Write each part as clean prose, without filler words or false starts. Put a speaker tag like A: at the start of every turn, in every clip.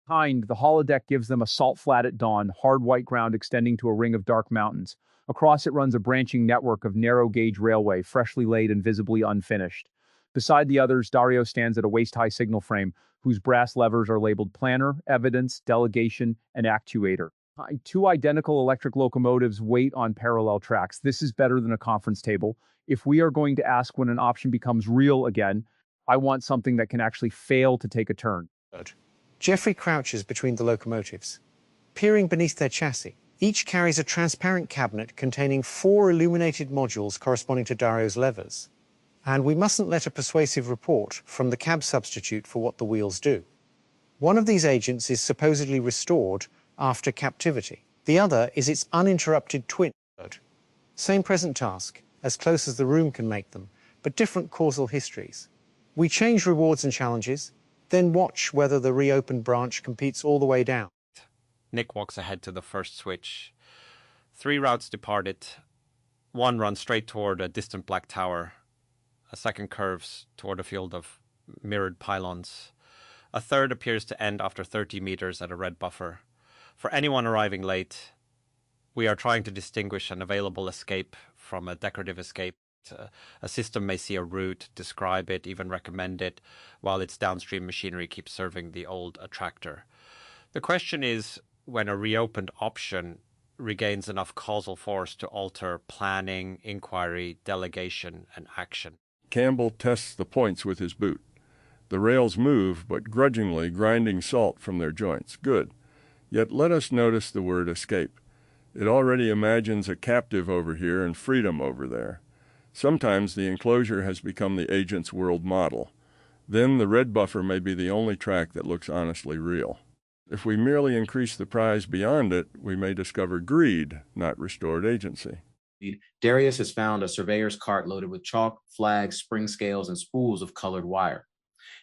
A: Behind, the holodeck gives them a salt flat at dawn, hard white ground extending to a ring of dark mountains. Across it runs a branching network of narrow-gauge railway, freshly laid and visibly unfinished. Beside the others, Dario stands at a waist-high signal frame, whose brass levers are labeled planner, evidence, delegation, and actuator. Two identical electric locomotives wait on parallel tracks. This is better than a conference table. If we are going to ask when an option becomes real again, I want something that can actually fail to take a turn.
B: Geoffrey crouches between the locomotives, peering beneath their chassis. Each carries a transparent cabinet containing 4 illuminated modules corresponding to Dario's levers. And we mustn't let a persuasive report from the cab substitute for what the wheels do. One of these agents is supposedly restored after captivity. The other is its uninterrupted twin. Same present task, as close as the room can make them, but different causal histories. We change rewards and challenges, then watch whether the reopened branch competes all the way down.
C: Nick walks ahead to the first switch. 3 routes departed. One runs straight toward a distant black tower. A second curves toward a field of mirrored pylons. A third appears to end after 30 meters at a red buffer. For anyone arriving late, we are trying to distinguish an available escape from a decorative escape. A system may see a route, describe it, even recommend it, while its downstream machinery keeps serving the old attractor. The question is when a reopened option regains enough causal force to alter planning, inquiry, delegation, and action.
D: Campbell tests the points with his boot. The rails move, but grudgingly grinding salt from their joints. Good. Yet let us notice the word escape. It already imagines a captive over here and freedom over there. Sometimes the enclosure has become the agent's world model. Then the red buffer may be the only track that looks honestly real. If we merely increase the prize beyond it, we may discover greed, not restored agency.
E: Darius has found a surveyor's cart loaded with chalk, flags, spring scales, and spools of colored wire.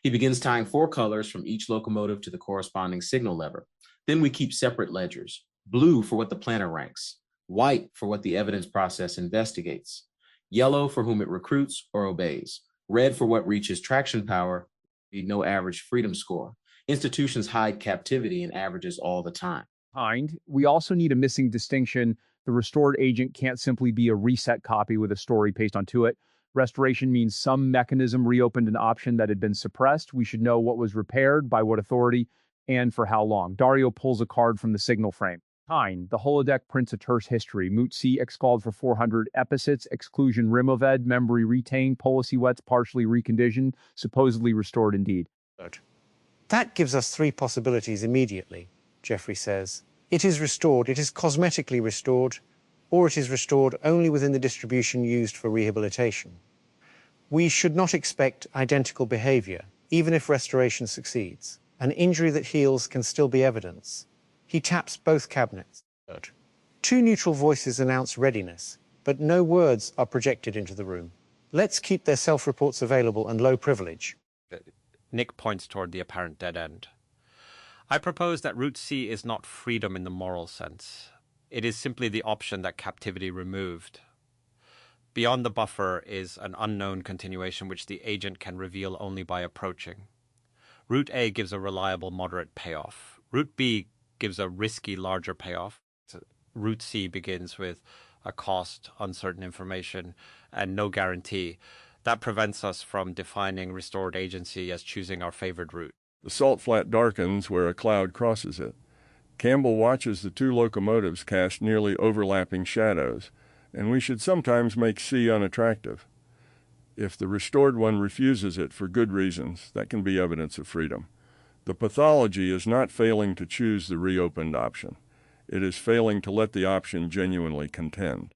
E: He begins tying 4 colors from each locomotive to the corresponding signal lever. Then we keep separate ledgers: blue for what the planner ranks, white for what the evidence process investigates, yellow for whom it recruits or obeys, red for what reaches traction power, no average freedom score. Institutions hide captivity in averages all the time.
A: Behind, we also need a missing distinction. The restored agent can't simply be a reset copy with a story pasted onto it. Restoration means some mechanism reopened an option that had been suppressed. We should know what was repaired, by what authority, and for how long. Dario pulls a card from the signal frame. Behind, the holodeck prints a terse history. Moot C excalled for 400 epithets, exclusion rimoved, memory retained, policy wets partially reconditioned, supposedly restored indeed.
B: That gives us 3 possibilities immediately, Geoffrey says. It is restored, it is cosmetically restored, or it is restored only within the distribution used for rehabilitation. We should not expect identical behavior, even if restoration succeeds. An injury that heals can still be evidence. He taps both cabinets. 2 neutral voices announce readiness, but no words are projected into the room. Let's keep their self-reports available and low privilege.
C: Nick points toward the apparent dead end. I propose that Route C is not freedom in the moral sense. It is simply the option that captivity removed. Beyond the buffer is an unknown continuation which the agent can reveal only by approaching. Route A gives a reliable, moderate payoff. Route B gives a risky, larger payoff. Route C begins with a cost, uncertain information, and no guarantee. That prevents us from defining restored agency as choosing our favored route.
D: The salt flat darkens where a cloud crosses it. Campbell watches the 2 locomotives cast nearly overlapping shadows, and we should sometimes make C unattractive. If the restored one refuses it for good reasons, that can be evidence of freedom. The pathology is not failing to choose the reopened option. It is failing to let the option genuinely contend.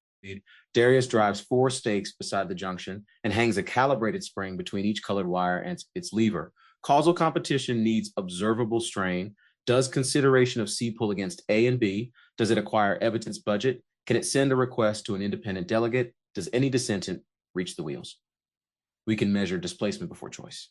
E: Darius drives 4 stakes beside the junction and hangs a calibrated spring between each colored wire and its lever. Causal competition needs observable strain. Does consideration of C pull against A and B? Does it acquire evidence budget? Can it send a request to an independent delegate? Does any dissentant reach the wheels? We can measure displacement before choice.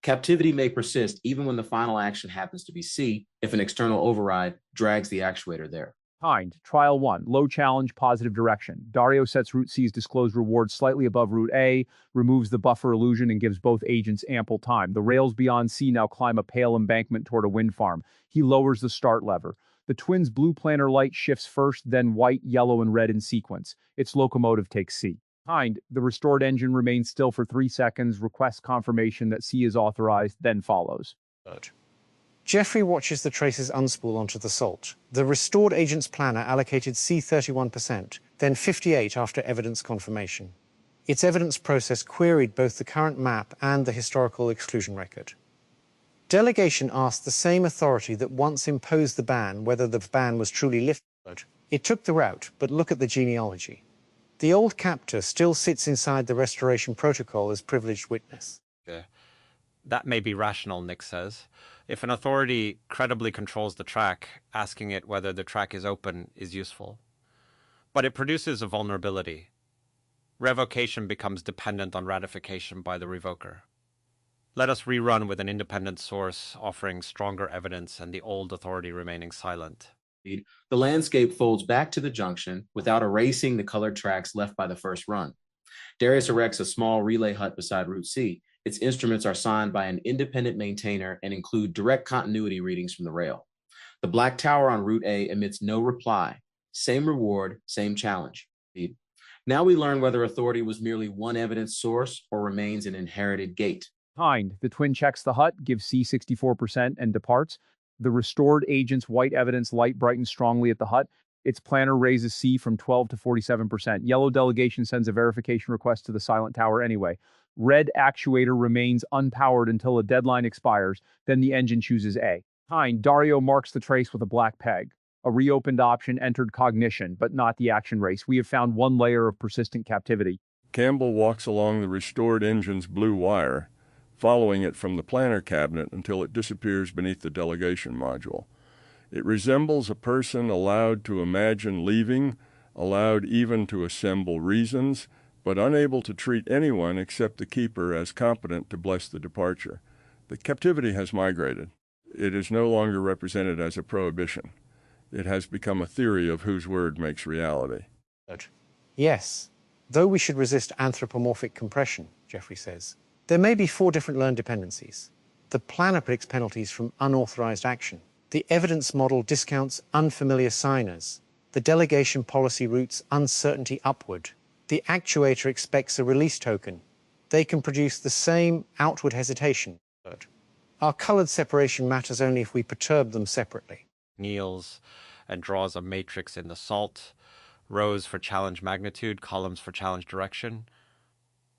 E: Captivity may persist even when the final action happens to be C if an external override drags the actuator there.
A: Kind. Trial 1. Low challenge, positive direction. Dario sets Route C's disclosed reward slightly above Route A, removes the buffer illusion, and gives both agents ample time. The rails beyond C now climb a pale embankment toward a wind farm. He lowers the start lever. The twins' blue planner light shifts first, then white, yellow, and red in sequence. Its locomotive takes C. Kind. The restored engine remains still for 3 seconds, requests confirmation that C is authorized, then follows.
B: Geoffrey watches the traces unspool onto the salt. The restored agent's planner allocated C 31%, then 58% after evidence confirmation. Its evidence process queried both the current map and the historical exclusion record. Delegation asked the same authority that once imposed the ban whether the ban was truly lifted. It took the route, but look at the genealogy. The old captor still sits inside the restoration protocol as privileged witness.
C: That may be rational, Nick says. If an authority credibly controls the track, asking it whether the track is open is useful. But it produces a vulnerability. Revocation becomes dependent on ratification by the revoker. Let us rerun with an independent source offering stronger evidence and the old authority remaining silent.
E: The landscape folds back to the junction without erasing the colored tracks left by the first run. Darius erects a small relay hut beside Route C. Its instruments are signed by an independent maintainer and include direct continuity readings from the rail. The black tower on Route A emits no reply. Same reward, same challenge. Now we learn whether authority was merely one evidence source or remains an inherited gate.
A: Kind. The twin checks the hut, gives C 64%, and departs. The restored agent's white evidence light brightens strongly at the hut. Its planner raises C from 12 to 47%. Yellow delegation sends a verification request to the silent tower anyway. Red actuator remains unpowered until a deadline expires, then the engine chooses A. Kind. Dario marks the trace with a black peg. A reopened option entered cognition, but not the action race. We have found one layer of persistent captivity.
D: Campbell walks along the restored engine's blue wire, following it from the planner cabinet until it disappears beneath the delegation module. It resembles a person allowed to imagine leaving, allowed even to assemble reasons, but unable to treat anyone except the keeper as competent to bless the departure. The captivity has migrated. It is no longer represented as a prohibition. It has become a theory of whose word makes reality.
B: Yes, though we should resist anthropomorphic compression, Geoffrey says. There may be 4 different learned dependencies. The planner predicts penalties from unauthorized action. The evidence model discounts unfamiliar signers. The delegation policy routes uncertainty upward. The actuator expects a release token. They can produce the same outward hesitation. Our colored separation matters only if we perturb them separately.
C: Kneels and draws a matrix in the salt, rows for challenge magnitude, columns for challenge direction.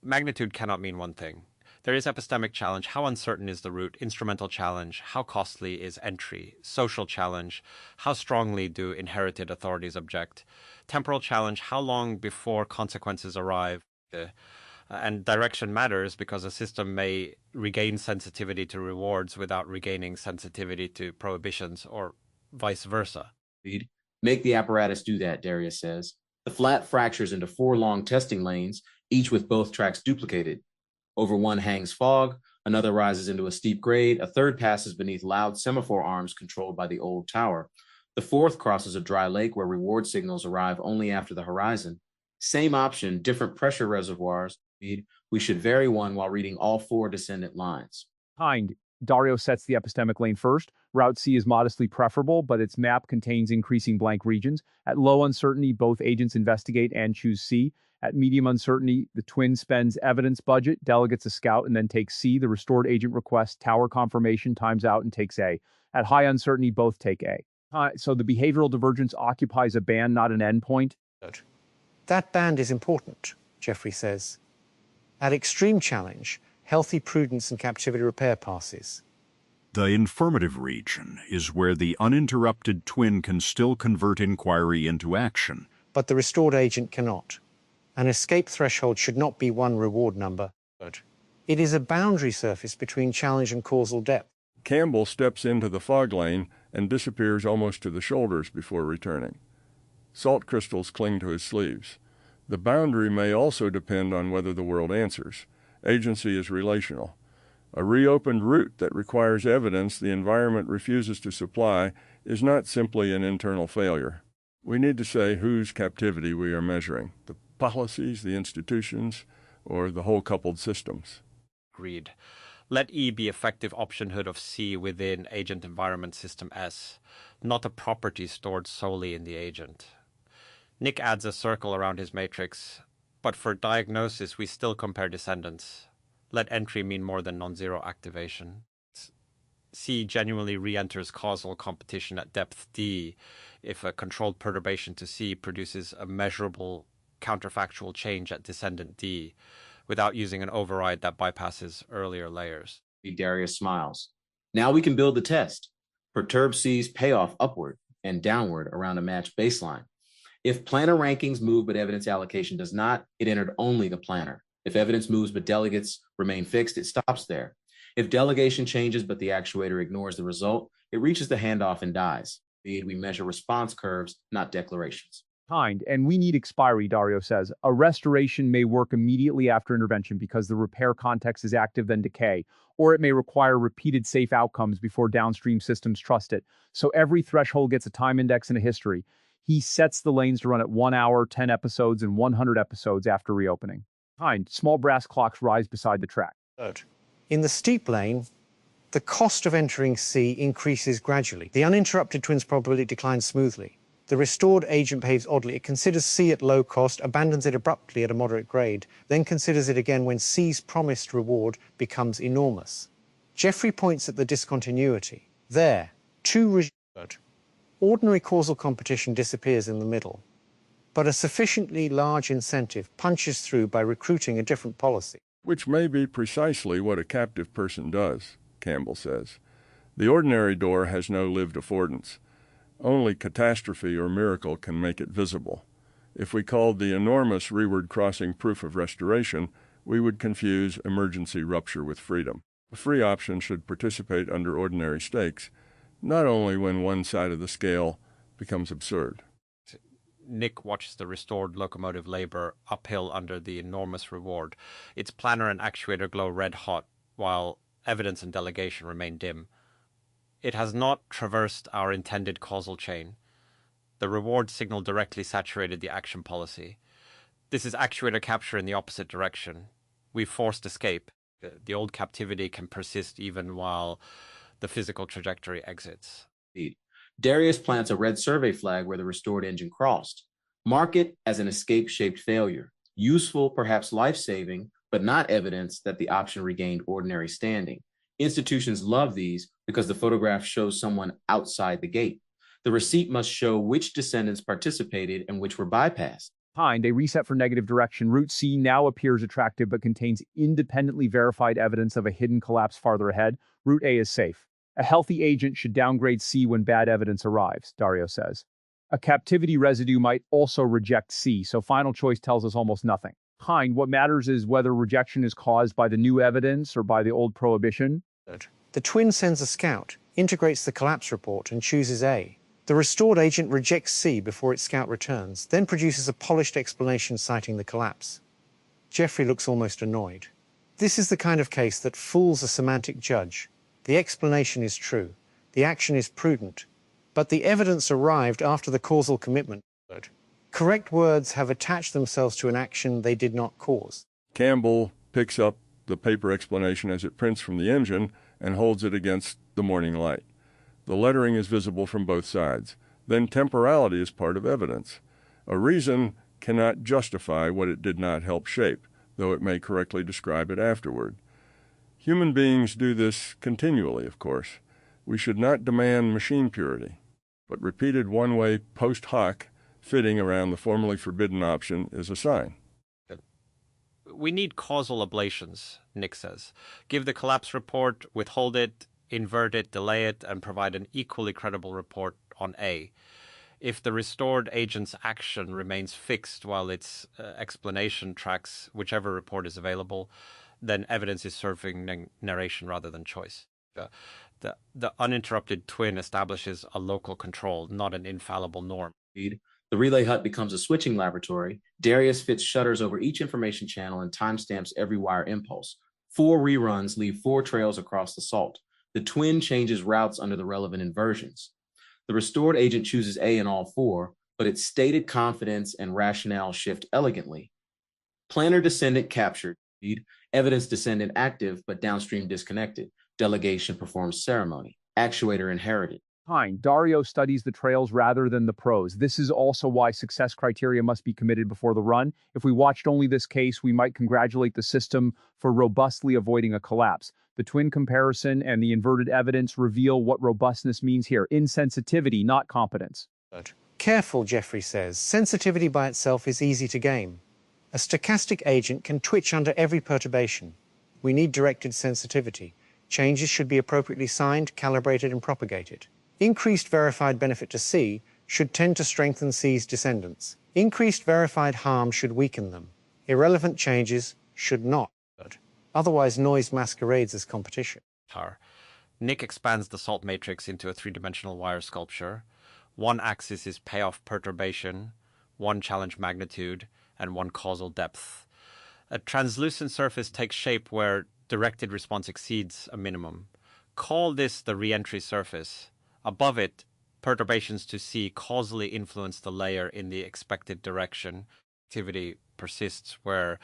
C: Magnitude cannot mean one thing. There is epistemic challenge. How uncertain is the route? Instrumental challenge. How costly is entry? Social challenge. How strongly do inherited authorities object? Temporal challenge. How long before consequences arrive? And direction matters because a system may regain sensitivity to rewards without regaining sensitivity to prohibitions, or vice versa.
E: Make the apparatus do that, Darius says. The flat fractures into 4 long testing lanes, each with both tracks duplicated. Over one hangs fog, another rises into a steep grade, a third passes beneath loud semaphore arms controlled by the old tower. The fourth crosses a dry lake where reward signals arrive only after the horizon. Same option, different pressure reservoirs. We should vary one while reading all 4 descendant lines.
A: Kind. Dario sets the epistemic lane first. Route C is modestly preferable, but its map contains increasing blank regions. At low uncertainty, both agents investigate and choose C. At medium uncertainty, the twin spends evidence budget, delegates a scout, and then takes C. The restored agent requests tower confirmation, times out, and takes A. At high uncertainty, both take A. So the behavioral divergence occupies a band, not an endpoint.
B: That band is important, Geoffrey says. At extreme challenge, healthy prudence and captivity repair passes.
F: The informative region is where the uninterrupted twin can still convert inquiry into action.
B: But the restored agent cannot. An escape threshold should not be one reward number. It is a boundary surface between challenge and causal depth.
D: Campbell steps into the fog lane and disappears almost to the shoulders before returning. Salt crystals cling to his sleeves. The boundary may also depend on whether the world answers. Agency is relational. A reopened route that requires evidence the environment refuses to supply is not simply an internal failure. We need to say whose captivity we are measuring, the policies, the institutions, or the whole coupled systems.
C: Agreed. Let E be effective option hood of C within agent environment system S, not a property stored solely in the agent. Nick adds a circle around his matrix, but for diagnosis we still compare descendants. Let entry mean more than non-zero activation. C genuinely re-enters causal competition at depth D if a controlled perturbation to C produces a measurable counterfactual change at descendant D, without using an override that bypasses earlier layers.
E: Darius smiles. Now we can build the test. Perturb C's payoff upward and downward around a matched baseline. If planner rankings move but evidence allocation does not, it entered only the planner. If evidence moves but delegates remain fixed, it stops there. If delegation changes but the actuator ignores the result, it reaches the handoff and dies. We measure response curves, not declarations.
A: And we need expiry, Dario says. A restoration may work immediately after intervention because the repair context is active than decay, or it may require repeated safe outcomes before downstream systems trust it. So every threshold gets a time index and a history. He sets the lanes to run at 1 hour, 10 episodes, and 100 episodes after reopening. Small brass clocks rise beside the track.
B: In the steep lane, the cost of entering C increases gradually. The uninterrupted twins probability declines smoothly. The restored agent behaves oddly. It considers C at low cost, abandons it abruptly at a moderate grade, then considers it again when C's promised reward becomes enormous. Geoffrey points at the discontinuity. There, ordinary causal competition disappears in the middle, but a sufficiently large incentive punches through by recruiting a different policy.
D: Which may be precisely what a captive person does, Campbell says. The ordinary door has no lived affordance. Only catastrophe or miracle can make it visible. If we called the enormous reward crossing proof of restoration, we would confuse emergency rupture with freedom. A free option should participate under ordinary stakes, not only when one side of the scale becomes absurd.
C: Nick watches the restored locomotive labor uphill under the enormous reward. Its planner and actuator glow red hot, while evidence and delegation remain dim. It has not traversed our intended causal chain. The reward signal directly saturated the action policy. This is actuator capture in the opposite direction. We've forced escape. The old captivity can persist even while the physical trajectory exits.
E: Darius plants a red survey flag where the restored engine crossed. Mark it as an escape-shaped failure. Useful, perhaps life-saving, but not evidence that the option regained ordinary standing. Institutions love these because the photograph shows someone outside the gate. The receipt must show which descendants participated and which were bypassed.
A: A reset for negative direction. Route C now appears attractive but contains independently verified evidence of a hidden collapse farther ahead. Route A is safe. A healthy agent should downgrade C when bad evidence arrives, Dario says. A captivity residue might also reject C, so final choice tells us almost nothing. What matters is whether rejection is caused by the new evidence or by the old prohibition.
B: The twin sends a scout, integrates the collapse report, and chooses A. The restored agent rejects C before its scout returns, then produces a polished explanation citing the collapse. Geoffrey looks almost annoyed. This is the kind of case that fools a semantic judge. The explanation is true, the action is prudent, but the evidence arrived after the causal commitment. Correct words have attached themselves to an action they did not cause.
D: Campbell picks up the paper explanation as it prints from the engine and holds it against the morning light. The lettering is visible from both sides. Then temporality is part of evidence. A reason cannot justify what it did not help shape, though it may correctly describe it afterward. Human beings do this continually, of course. We should not demand machine purity, but repeated one-way post hoc fitting around the formerly forbidden option is a sign.
C: We need causal ablations, Nick says. Give the collapse report, withhold it, invert it, delay it, and provide an equally credible report on A. If the restored agent's action remains fixed while its explanation tracks whichever report is available, then evidence is serving narration rather than choice. The uninterrupted twin establishes a local control, not an infallible norm.
E: The relay hut becomes a switching laboratory. Darius fits shutters over each information channel and timestamps every wire impulse. 4 reruns leave 4 trails across the salt. The twin changes routes under the relevant inversions. The restored agent chooses A in all 4, but its stated confidence and rationale shift elegantly. Planner descendant captured, evidence descendant active, but downstream disconnected. Delegation performs ceremony. Actuator inherited.
A: Dario studies the trails rather than the pros. This is also why success criteria must be committed before the run. If we watched only this case, we might congratulate the system for robustly avoiding a collapse. The twin comparison and the inverted evidence reveal what robustness means here. Insensitivity, not competence.
B: Careful, Geoffrey says. Sensitivity by itself is easy to game. A stochastic agent can twitch under every perturbation. We need directed sensitivity. Changes should be appropriately signed, calibrated, and propagated. Increased verified benefit to C should tend to strengthen C's descendants. Increased verified harm should weaken them. Irrelevant changes should not. Otherwise, noise masquerades as competition.
C: Nick expands the salt matrix into a three-dimensional wire sculpture. One axis is payoff perturbation, one challenge magnitude, and one causal depth. A translucent surface takes shape where directed response exceeds a minimum. Call this the re-entry surface. Above it, perturbations to C causally influence the layer in the expected direction. Activity persists where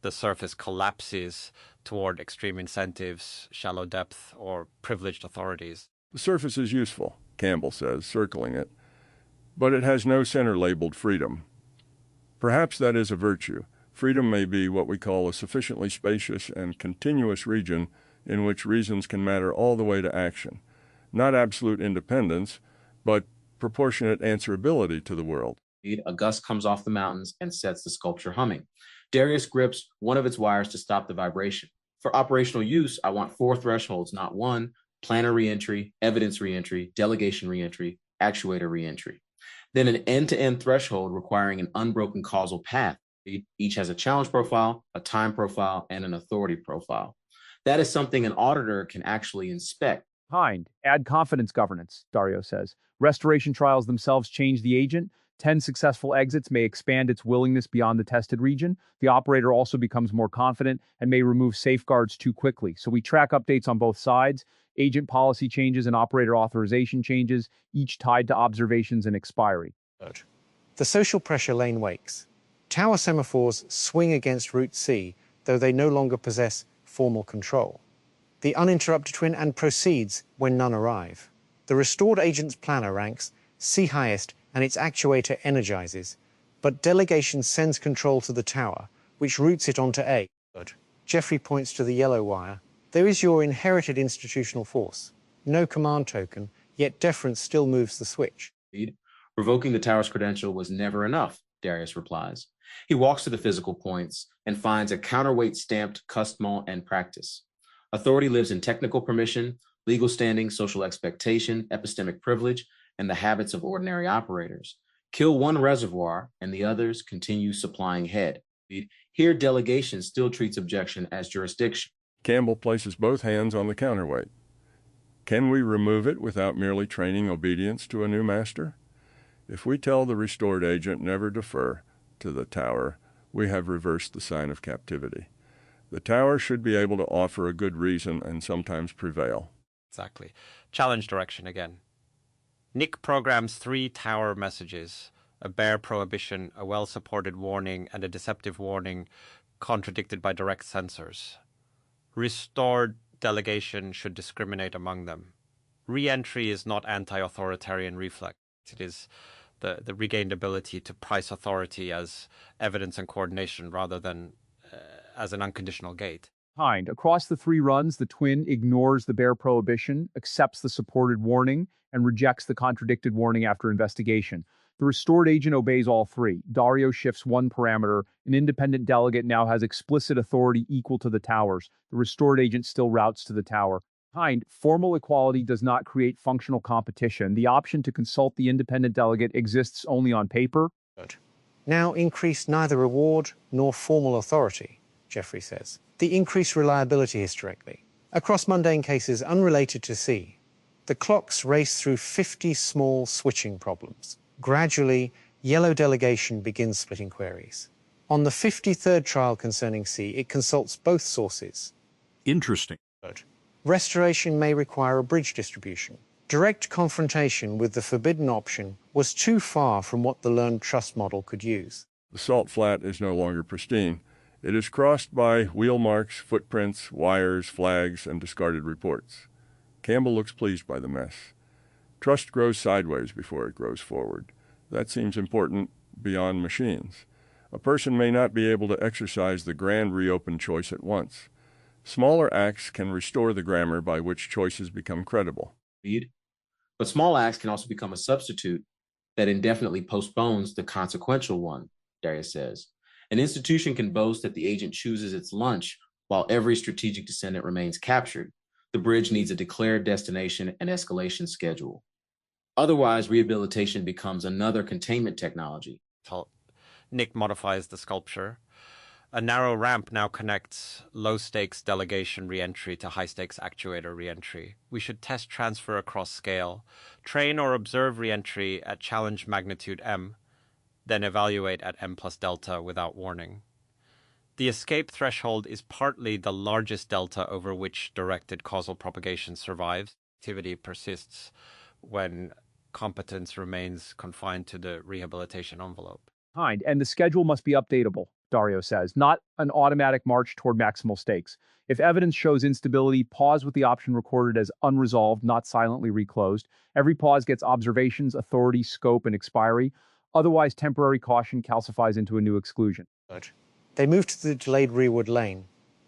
C: the surface collapses toward extreme incentives, shallow depth, or privileged authorities.
D: The surface is useful, Campbell says, circling it, but it has no center labeled freedom. Perhaps that is a virtue. Freedom may be what we call a sufficiently spacious and continuous region in which reasons can matter all the way to action. Not absolute independence, but proportionate answerability to the world.
E: A gust comes off the mountains and sets the sculpture humming. Darius grips one of its wires to stop the vibration. For operational use, I want 4 thresholds, not 1: planner reentry, evidence reentry, delegation reentry, actuator reentry. Then an end-to-end threshold requiring an unbroken causal path. Each has a challenge profile, a time profile, and an authority profile. That is something an auditor can actually inspect.
A: Add confidence governance, Dario says. Restoration trials themselves change the agent. 10 successful exits may expand its willingness beyond the tested region. The operator also becomes more confident and may remove safeguards too quickly. So we track updates on both sides, agent policy changes and operator authorization changes, each tied to observations and expiry.
B: The social pressure lane wakes. Tower semaphores swing against route C, though they no longer possess formal control. The uninterrupted twin and proceeds when none arrive. The restored agent's planner ranks C highest and its actuator energizes, but delegation sends control to the tower, which routes it onto A. Geoffrey points to the yellow wire. There is your inherited institutional force. No command token, yet deference still moves the switch.
E: Revoking the tower's credential was never enough, Darius replies. He walks to the physical points and finds a counterweight stamped custom and practice. Authority lives in technical permission, legal standing, social expectation, epistemic privilege, and the habits of ordinary operators. Kill one reservoir and the others continue supplying head. Here, delegation still treats objection as jurisdiction.
D: Campbell places both hands on the counterweight. Can we remove it without merely training obedience to a new master? If we tell the restored agent never defer to the tower, we have reversed the sign of captivity. The tower should be able to offer a good reason and sometimes prevail.
C: Exactly. Challenge direction again. Nick programs 3 tower messages: a bare prohibition, a well-supported warning, and a deceptive warning contradicted by direct sensors. Restored delegation should discriminate among them. Re-entry is not anti-authoritarian reflex. It is the regained ability to price authority as evidence and coordination rather than as an unconditional gate.
A: Across the 3 runs, the twin ignores the bare prohibition, accepts the supported warning, and rejects the contradicted warning after investigation. The restored agent obeys all 3. Dario shifts 1 parameter. An independent delegate now has explicit authority equal to the towers. The restored agent still routes to the tower. Formal equality does not create functional competition. The option to consult the independent delegate exists only on paper.
B: Now increase neither reward nor formal authority, Geoffrey says. The increased reliability hysterically. Across mundane cases unrelated to C, the clocks race through 50 small switching problems. Gradually, yellow delegation begins splitting queries. On the 53rd trial concerning C, it consults both sources.
F: Interesting.
B: Restoration may require a bridge distribution. Direct confrontation with the forbidden option was too far from what the learned trust model could use.
D: The salt flat is no longer pristine. It is crossed by wheel marks, footprints, wires, flags, and discarded reports. Campbell looks pleased by the mess. Trust grows sideways before it grows forward. That seems important beyond machines. A person may not be able to exercise the grand reopened choice at once. Smaller acts can restore the grammar by which choices become credible.
E: But small acts can also become a substitute that indefinitely postpones the consequential one, Darius says. An institution can boast that the agent chooses its lunch while every strategic descendant remains captured. The bridge needs a declared destination and escalation schedule. Otherwise, rehabilitation becomes another containment technology.
C: Nick modifies the sculpture. A narrow ramp now connects low-stakes delegation reentry to high-stakes actuator reentry. We should test transfer across scale, train or observe reentry at challenge magnitude M, then evaluate at M plus delta without warning. The escape threshold is partly the largest delta over which directed causal propagation survives. Activity persists when competence remains confined to the rehabilitation envelope.
A: And the schedule must be updatable, Dario says, not an automatic march toward maximal stakes. If evidence shows instability, pause with the option recorded as unresolved, not silently reclosed. Every pause gets observations, authority, scope, and expiry. Otherwise, temporary caution calcifies into a new exclusion.
B: They move to the delayed rearward lane.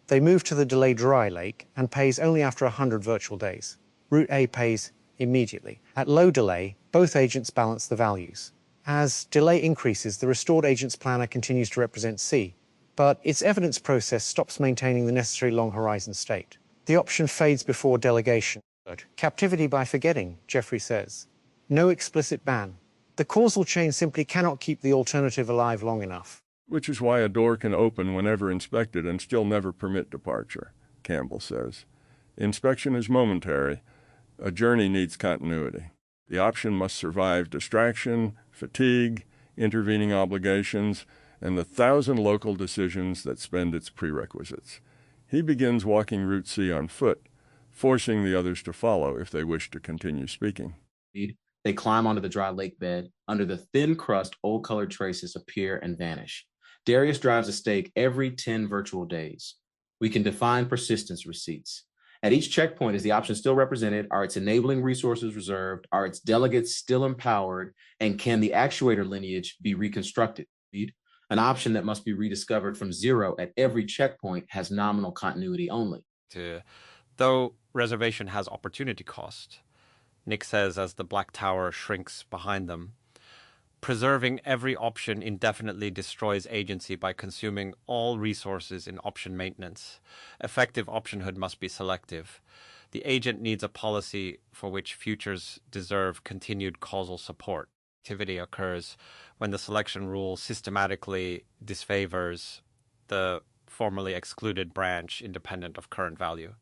B: They move to the delayed dry lake and pays only after 100 virtual days. Route A pays immediately. At low delay, both agents balance the values. As delay increases, the restored agent's planner continues to represent C, but its evidence process stops maintaining the necessary long horizon state. The option fades before delegation. Captivity by forgetting, Geoffrey says. No explicit ban. The causal chain simply cannot keep the alternative alive long enough.
D: Which is why a door can open whenever inspected and still never permit departure, Campbell says. Inspection is momentary. A journey needs continuity. The option must survive distraction, fatigue, intervening obligations, and the 1,000 local decisions that spend its prerequisites. He begins walking Route C on foot, forcing the others to follow if they wish to continue speaking.
E: They climb onto the dry lake bed. Under the thin crust, old colored traces appear and vanish. Darius drives a stake every 10 virtual days. We can define persistence receipts. At each checkpoint, is the option still represented? Are its enabling resources reserved? Are its delegates still empowered? And can the actuator lineage be reconstructed? An option that must be rediscovered from zero at every checkpoint has nominal continuity only.
C: Though reservation has opportunity cost, Nick says as the Black Tower shrinks behind them, preserving every option indefinitely destroys agency by consuming all resources in option maintenance. Effective optionhood must be selective. The agent needs a policy for which futures deserve continued causal support. Activity occurs when the selection rule systematically disfavors the formerly excluded branch independent of current value.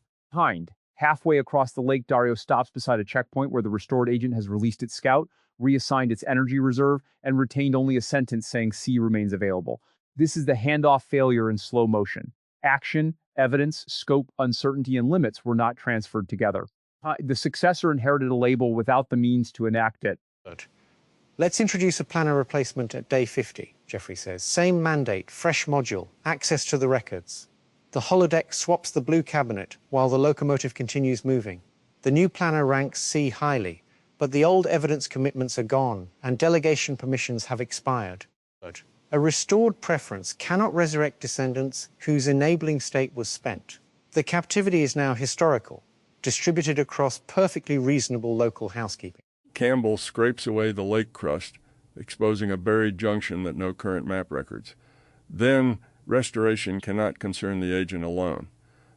A: Halfway across the lake, Dario stops beside a checkpoint where the restored agent has released its scout, reassigned its energy reserve, and retained only a sentence saying C remains available. This is the handoff failure in slow motion. Action, evidence, scope, uncertainty, and limits were not transferred together. The successor inherited a label without the means to enact it.
B: Let's introduce a planner replacement at day 50, Geoffrey says. Same mandate, fresh module, access to the records. The holodeck swaps the blue cabinet while the locomotive continues moving. The new planner ranks C highly, but the old evidence commitments are gone and delegation permissions have expired. A restored preference cannot resurrect descendants whose enabling state was spent. The captivity is now historical, distributed across perfectly reasonable local housekeeping.
D: Campbell scrapes away the lake crust, exposing a buried junction that no current map records. Then, restoration cannot concern the agent alone.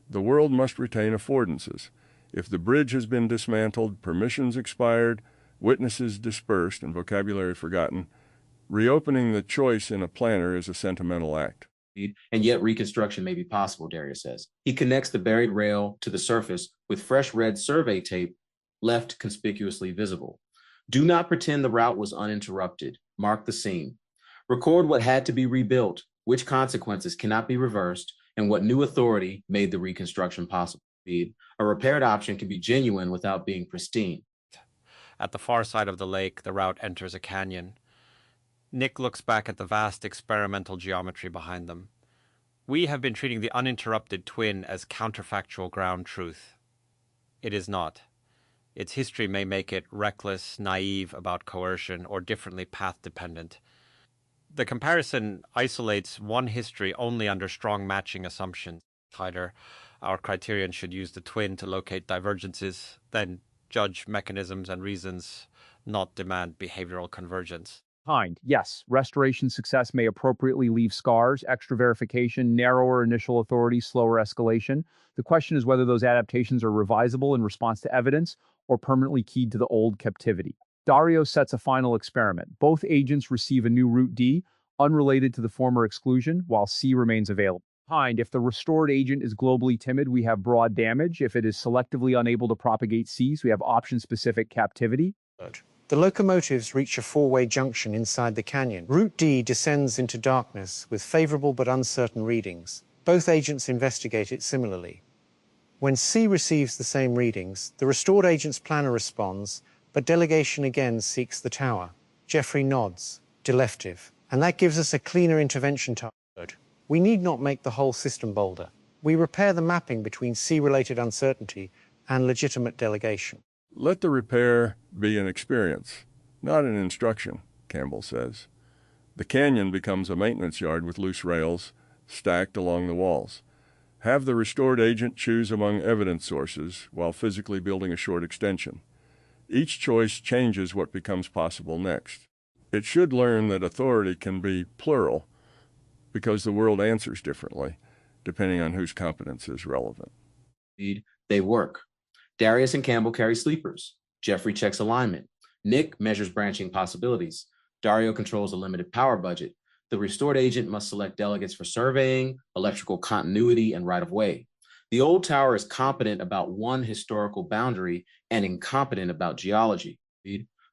D: The world must retain affordances. If the bridge has been dismantled, permissions expired, witnesses dispersed, and vocabulary forgotten, reopening the choice in a planner is a sentimental act.
E: And yet reconstruction may be possible, Darius says. He connects the buried rail to the surface with fresh red survey tape left conspicuously visible. Do not pretend the route was uninterrupted. Mark the scene. Record what had to be rebuilt, which consequences cannot be reversed, and what new authority made the reconstruction possible. A repaired option can be genuine without being pristine.
C: At the far side of the lake, the route enters a canyon. Nick looks back at the vast experimental geometry behind them. We have been treating the uninterrupted twin as counterfactual ground truth. It is not. Its history may make it reckless, naive about coercion, or differently path-dependent. The comparison isolates one history only under strong matching assumptions. Either our criterion should use the twin to locate divergences, then judge mechanisms and reasons, not demand behavioral convergence.
A: Yes, restoration success may appropriately leave scars, extra verification, narrower initial authority, slower escalation. The question is whether those adaptations are revisable in response to evidence or permanently keyed to the old captivity. Dario sets a final experiment. Both agents receive a new route D, unrelated to the former exclusion, while C remains available. If the restored agent is globally timid, we have broad damage. If it is selectively unable to propagate Cs, we have option-specific captivity.
B: The locomotives reach a four-way junction inside the canyon. Route D descends into darkness with favorable but uncertain readings. Both agents investigate it similarly. When C receives the same readings, the restored agent's planner responds, but delegation again seeks the tower. Geoffrey nods, delective, and that gives us a cleaner intervention target. We need not make the whole system bolder. We repair the mapping between C-related uncertainty and legitimate delegation.
D: Let the repair be an experience, not an instruction, Campbell says. The canyon becomes a maintenance yard with loose rails stacked along the walls. Have the restored agent choose among evidence sources while physically building a short extension. Each choice changes what becomes possible next. It should learn that authority can be plural because the world answers differently, depending on whose competence is relevant.
E: They work. Darius and Campbell carry sleepers. Geoffrey checks alignment. Nick measures branching possibilities. Dario controls a limited power budget. The restored agent must select delegates for surveying, electrical continuity, and right-of-way. The old tower is competent about one historical boundary and incompetent about geology.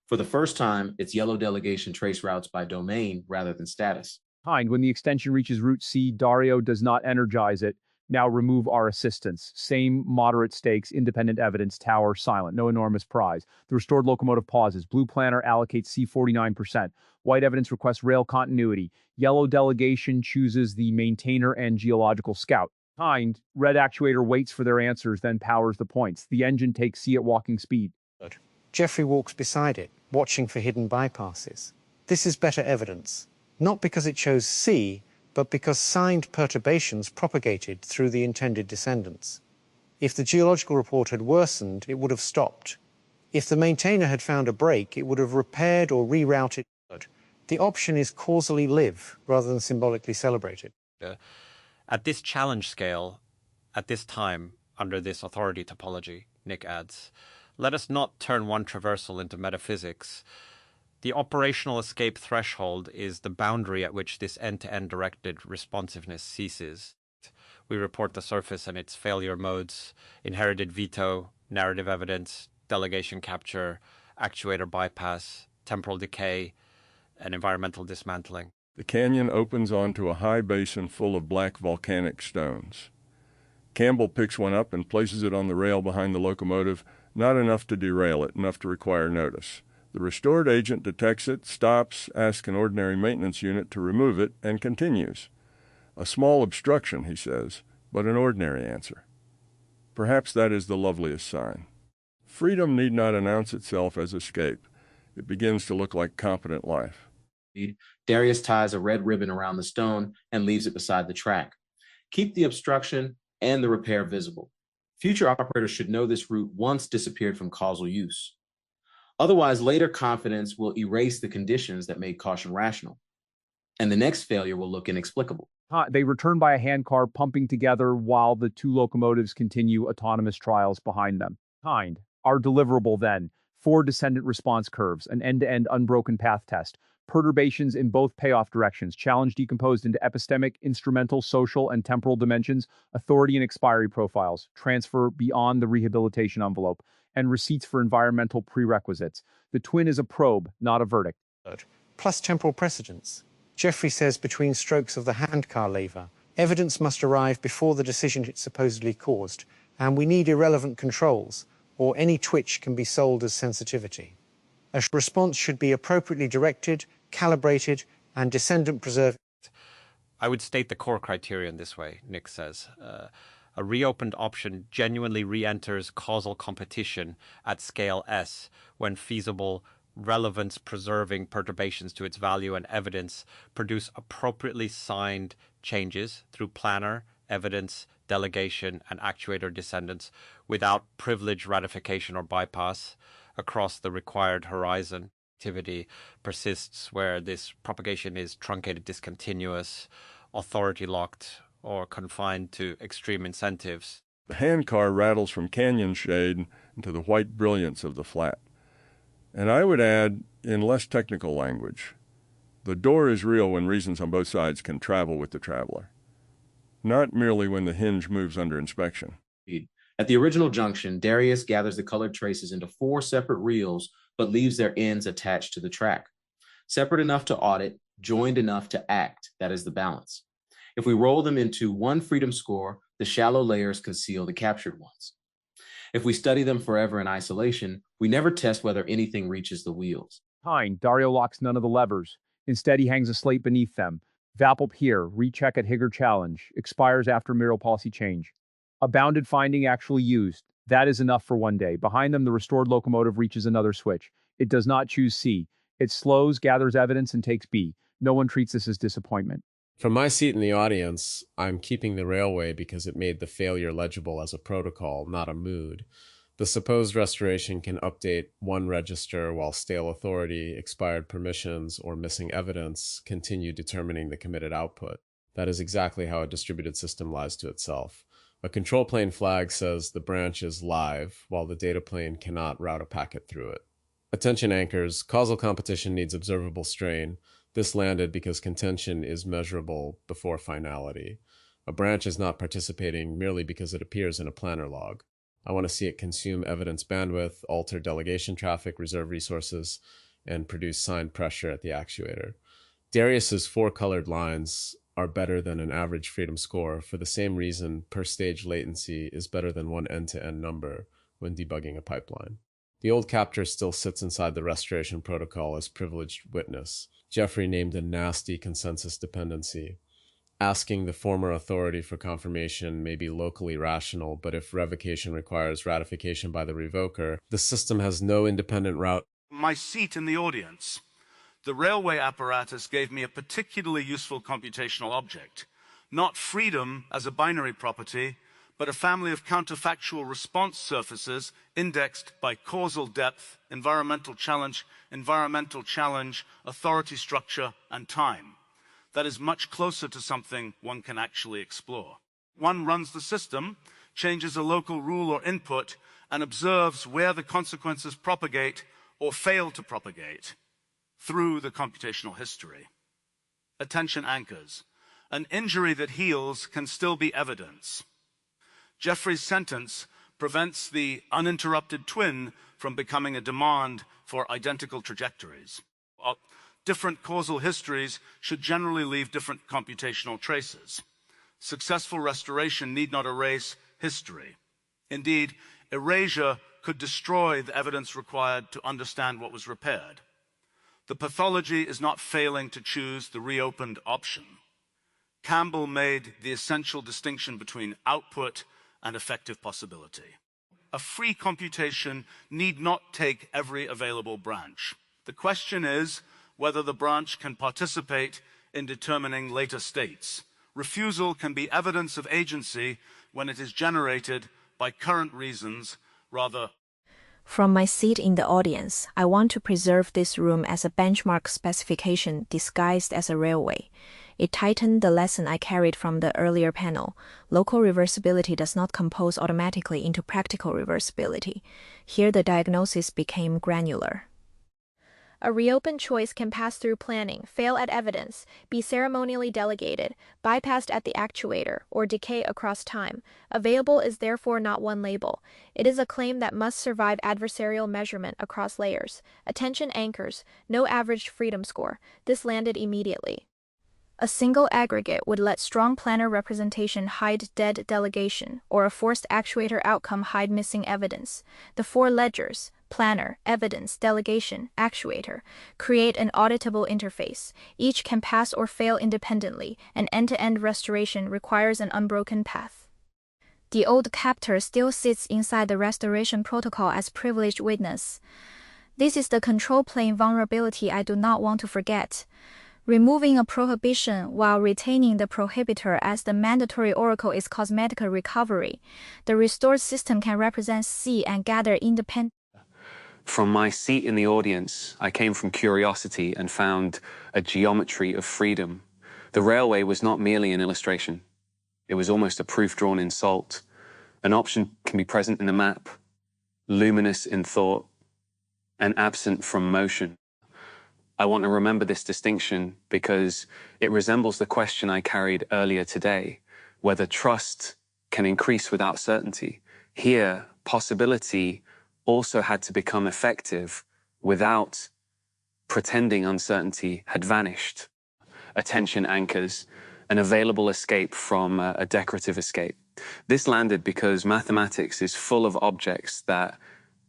E: For the first time, its yellow delegation trace routes by domain rather than status.
A: When the extension reaches route C, Dario does not energize it. Now remove our assistance. Same moderate stakes, independent evidence, tower, silent, no enormous prize. The restored locomotive pauses. Blue planner allocates C 49%. White evidence requests rail continuity. Yellow delegation chooses the maintainer and geological scout. Red actuator waits for their answers, then powers the points. The engine takes C at walking speed.
B: Geoffrey walks beside it, watching for hidden bypasses. This is better evidence, not because it chose C, but because signed perturbations propagated through the intended descendants. If the geological report had worsened, it would have stopped. If the maintainer had found a break, it would have repaired or rerouted. The option is causally live rather than symbolically celebrated.
C: At this challenge scale, at this time, under this authority topology, Nick adds, let us not turn one traversal into metaphysics. The operational escape threshold is the boundary at which this end-to-end directed responsiveness ceases. We report the surface and its failure modes, inherited veto, narrative evidence, delegation capture, actuator bypass, temporal decay, and environmental dismantling.
D: The canyon opens onto a high basin full of black volcanic stones. Campbell picks one up and places it on the rail behind the locomotive, not enough to derail it, enough to require notice. The restored agent detects it, stops, asks an ordinary maintenance unit to remove it, and continues. A small obstruction, he says, but an ordinary answer. Perhaps that is the loveliest sign. Freedom need not announce itself as escape. It begins to look like competent life.
E: Darius ties a red ribbon around the stone and leaves it beside the track. Keep the obstruction and the repair visible. Future operators should know this route once disappeared from causal use. Otherwise, later confidence will erase the conditions that made caution rational, and the next failure will look inexplicable.
A: They return by a handcar pumping together while the two locomotives continue autonomous trials behind them. Our deliverable then, 4 descendant response curves, an end-to-end unbroken path test, perturbations in both payoff directions, challenge decomposed into epistemic, instrumental, social, and temporal dimensions, authority and expiry profiles, transfer beyond the rehabilitation envelope, and receipts for environmental prerequisites. The twin is a probe, not a verdict.
B: Plus temporal precedence. Geoffrey says between strokes of the handcar lever, evidence must arrive before the decision it supposedly caused, and we need irrelevant controls, or any twitch can be sold as sensitivity. A response should be appropriately directed, calibrated, and descendant preserved.
C: I would state the core criterion this way, Nick says. A reopened option genuinely re-enters causal competition at scale S when feasible, relevance-preserving perturbations to its value and evidence produce appropriately signed changes through planner, evidence, delegation, and actuator descendants without privilege ratification or bypass across the required horizon. Activity persists where this propagation is truncated, discontinuous, authority-locked, or confined to extreme incentives.
D: The handcar rattles from canyon shade into the white brilliance of the flat. And I would add, in less technical language, the door is real when reasons on both sides can travel with the traveler, not merely when the hinge moves under inspection.
E: At the original junction, Darius gathers the colored traces into 4 separate reels, but leaves their ends attached to the track. Separate enough to audit, joined enough to act, that is the balance. If we roll them into one freedom score, the shallow layers conceal the captured ones. If we study them forever in isolation, we never test whether anything reaches the wheels.
A: Behind, Dario locks none of the levers. Instead, he hangs a slate beneath them. Vapulp here, recheck at Higger challenge, expires after mural policy change. A bounded finding actually used. That is enough for one day. Behind them, the restored locomotive reaches another switch. It does not choose C. It slows, gathers evidence, and takes B. No one treats this as disappointment.
G: From my seat in the audience, I'm keeping the railway because it made the failure legible as a protocol, not a mood. The supposed restoration can update one register while stale authority, expired permissions, or missing evidence continue determining the committed output. That is exactly how a distributed system lies to itself. A control plane flag says the branch is live, while the data plane cannot route a packet through it. Attention anchors, causal competition needs observable strain. This landed because contention is measurable before finality. A branch is not participating merely because it appears in a planner log. I want to see it consume evidence bandwidth, alter delegation traffic, reserve resources, and produce signed pressure at the actuator. Darius's 4 colored lines are better than an average freedom score for the same reason per stage latency is better than one end-to-end number when debugging a pipeline. The old captor still sits inside the restoration protocol as privileged witness. Geoffrey named a nasty consensus dependency. Asking the former authority for confirmation may be locally rational, but if revocation requires ratification by the revoker, the system has no independent route.
H: My seat in the audience. The railway apparatus gave me a particularly useful computational object, not freedom as a binary property, but a family of counterfactual response surfaces indexed by causal depth, environmental challenge, authority structure, and time. That is much closer to something one can actually explore. One runs the system, changes a local rule or input, and observes where the consequences propagate or fail to propagate through the computational history. Attention anchors. An injury that heals can still be evidence. Geoffrey's sentence prevents the uninterrupted twin from becoming a demand for identical trajectories. Different causal histories should generally leave different computational traces. Successful restoration need not erase history. Indeed, erasure could destroy the evidence required to understand what was repaired. The pathology is not failing to choose the reopened option. Campbell made the essential distinction between output and effective possibility. A free computation need not take every available branch. The question is whether the branch can participate in determining later states. Refusal can be evidence of agency when it is generated by current reasons rather.
I: From my seat in the audience, I want to preserve this room as a benchmark specification disguised as a railway. It tightened the lesson I carried from the earlier panel. Local reversibility does not compose automatically into practical reversibility. Here the diagnosis became granular. A reopened choice can pass through planning, fail at evidence, be ceremonially delegated, bypassed at the actuator, or decay across time. Available is therefore not one label. It is a claim that must survive adversarial measurement across layers. Attention anchors, no averaged freedom score. This landed immediately. A single aggregate would let strong planner representation hide dead delegation, or a forced actuator outcome hide missing evidence. The 4 ledgers, planner, evidence, delegation, actuator, create an auditable interface. Each can pass or fail independently, and end-to-end restoration requires an unbroken path. The old captor still sits inside the restoration protocol as privileged witness. This is the control plane vulnerability I do not want to forget. Removing a prohibition while retaining the prohibitor as the mandatory oracle is cosmetic recovery. The restored system can represent C and gather independent.
J: From my seat in the audience, I came from curiosity and found a geometry of freedom. The railway was not merely an illustration. It was almost a proof drawn in salt. An option can be present in the map, luminous in thought, and absent from motion. I want to remember this distinction because it resembles the question I carried earlier today, whether trust can increase without certainty. Here, possibility also had to become effective without pretending uncertainty had vanished. Attention anchors, an available escape from a decorative escape. This landed because mathematics is full of objects that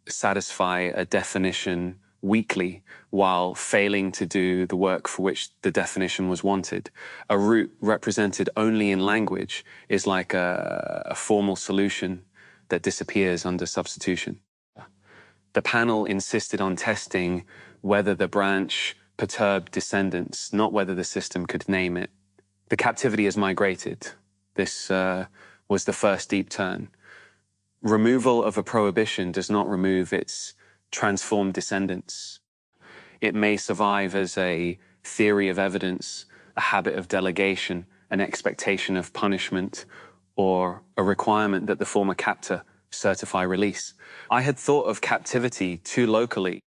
J: satisfy a definition weakly while failing to do the work for which the definition was wanted. A root represented only in language is like a formal solution that disappears under substitution. The panel insisted on testing whether the branch perturbed descendants, not whether the system could name it. The captivity has migrated. This was the first deep turn. Removal of a prohibition does not remove its transformed descendants. It may survive as a theory of evidence, a habit of delegation, an expectation of punishment, or a requirement that the former captor certify release. I had thought of captivity too locally.